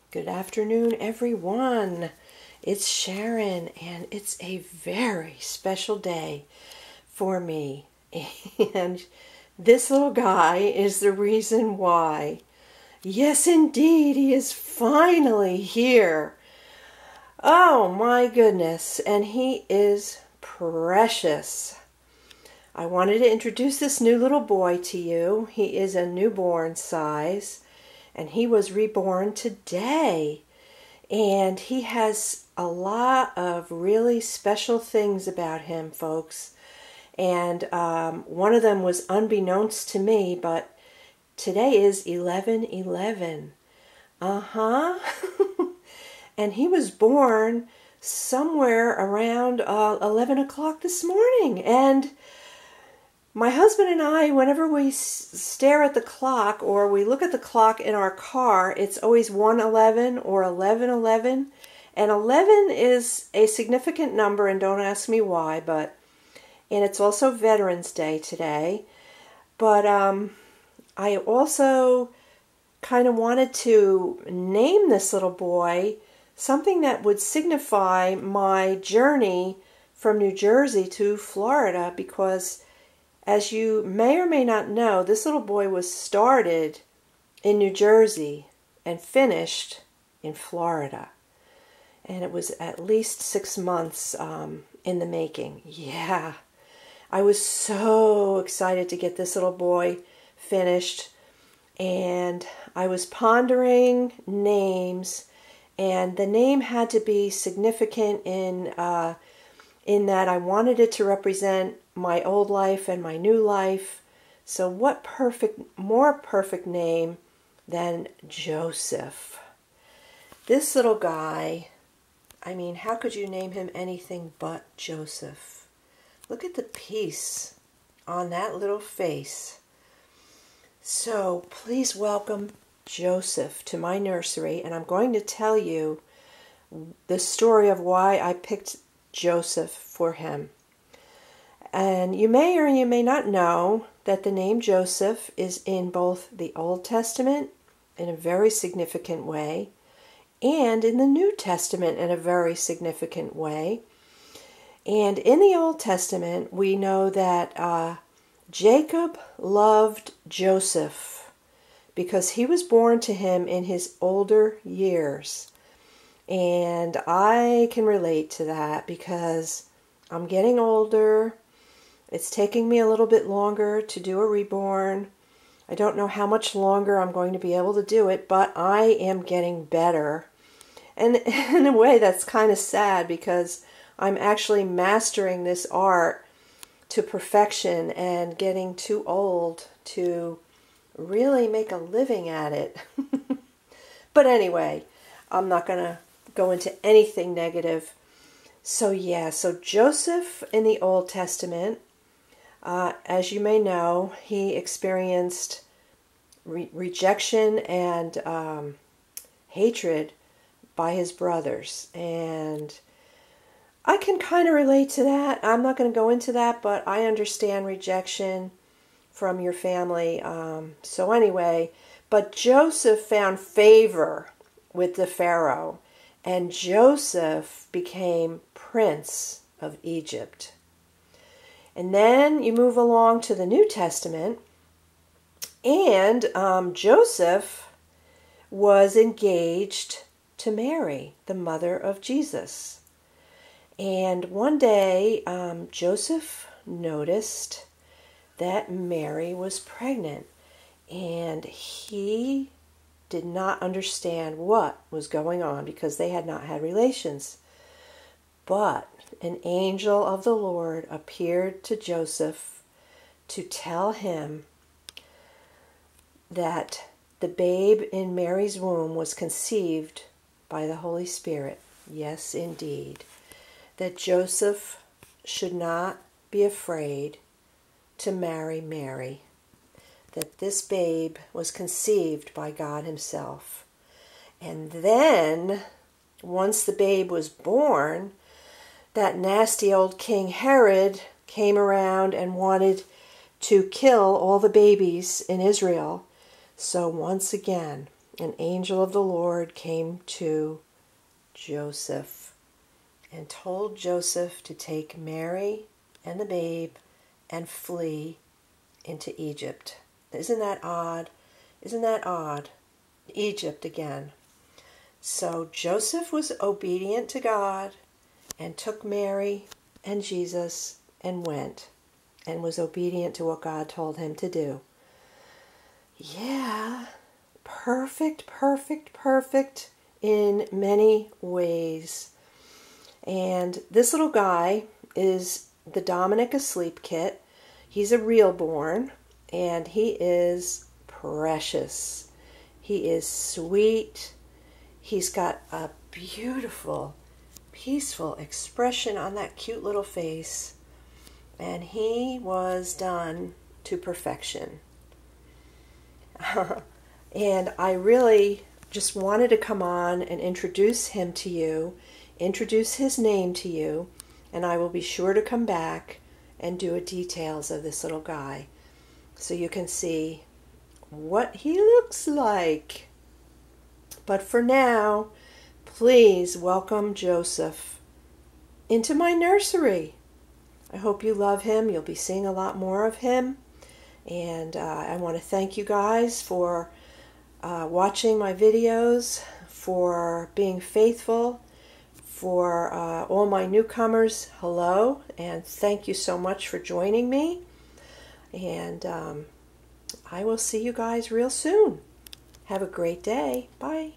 Good afternoon, everyone. It's Sharon, and it's a very special day for me. And this little guy is the reason why. Yes, indeed, he is finally here. Oh, my goodness, and he is precious. I wanted to introduce this new little boy to you. He is a newborn size. And he was reborn today. And he has a lot of really special things about him, folks. And one of them was unbeknownst to me, but today is 11/11. And he was born somewhere around 11 o'clock this morning. And my husband and I, whenever we stare at the clock or we look at the clock in our car, it's always 1:11 or 11:11. And 11 is a significant number, and don't ask me why, and it's also Veterans Day today. But I also kind of wanted to name this little boy something that would signify my journey from New Jersey to Florida, because as you may or may not know, this little boy was started in New Jersey and finished in Florida. And it was at least 6 months in the making. Yeah, I was so excited to get this little boy finished. And I was pondering names, and the name had to be significant in that I wanted it to represent my old life and my new life. So what more perfect name than Joseph? This little guy, I mean, how could you name him anything but Joseph? Look at the peace on that little face. So please welcome Joseph to my nursery, and I'm going to tell you the story of why I picked Joseph for him. And you may or you may not know that the name Joseph is in both the Old Testament in a very significant way and in the New Testament in a very significant way. And in the Old Testament, we know that Jacob loved Joseph because he was born to him in his older years. And I can relate to that because I'm getting older. It's taking me a little bit longer to do a reborn. I don't know how much longer I'm going to be able to do it, but I am getting better. And in a way, that's kind of sad because I'm actually mastering this art to perfection and getting too old to really make a living at it. But anyway, I'm not going to go into anything negative. So Joseph in the Old Testament, as you may know, he experienced rejection and hatred by his brothers. And I can kind of relate to that. I'm not going to go into that, but I understand rejection from your family. So anyway, but Joseph found favor with the Pharaoh, and Joseph became Prince of Egypt. And then you move along to the New Testament, and Joseph was engaged to Mary, the mother of Jesus. And one day, Joseph noticed that Mary was pregnant, and he did not understand what was going on because they had not had relations. But an angel of the Lord appeared to Joseph to tell him that the babe in Mary's womb was conceived by the Holy Spirit. Yes, indeed. That Joseph should not be afraid to marry Mary. That this babe was conceived by God Himself. And then, once the babe was born, that nasty old King Herod came around and wanted to kill all the babies in Israel. So once again, an angel of the Lord came to Joseph and told Joseph to take Mary and the babe and flee into Egypt. Isn't that odd? Isn't that odd? Egypt again. So Joseph was obedient to God and took Mary and Jesus and went and was obedient to what God told him to do. Yeah, perfect, perfect, perfect in many ways. And this little guy is the Dominic Asleep Kit. He's a real born, and he is precious. He is sweet. He's got a beautiful, peaceful expression on that cute little face. And he was done to perfection. And I really just wanted to come on and introduce him to you, introduce his name to you, and I will be sure to come back and do a details of this little guy so you can see what he looks like. But for now, please welcome Joseph into my nursery. I hope you love him. You'll be seeing a lot more of him. And I want to thank you guys for watching my videos, for being faithful, for all my newcomers, hello, and thank you so much for joining me. And I will see you guys real soon. Have a great day. Bye.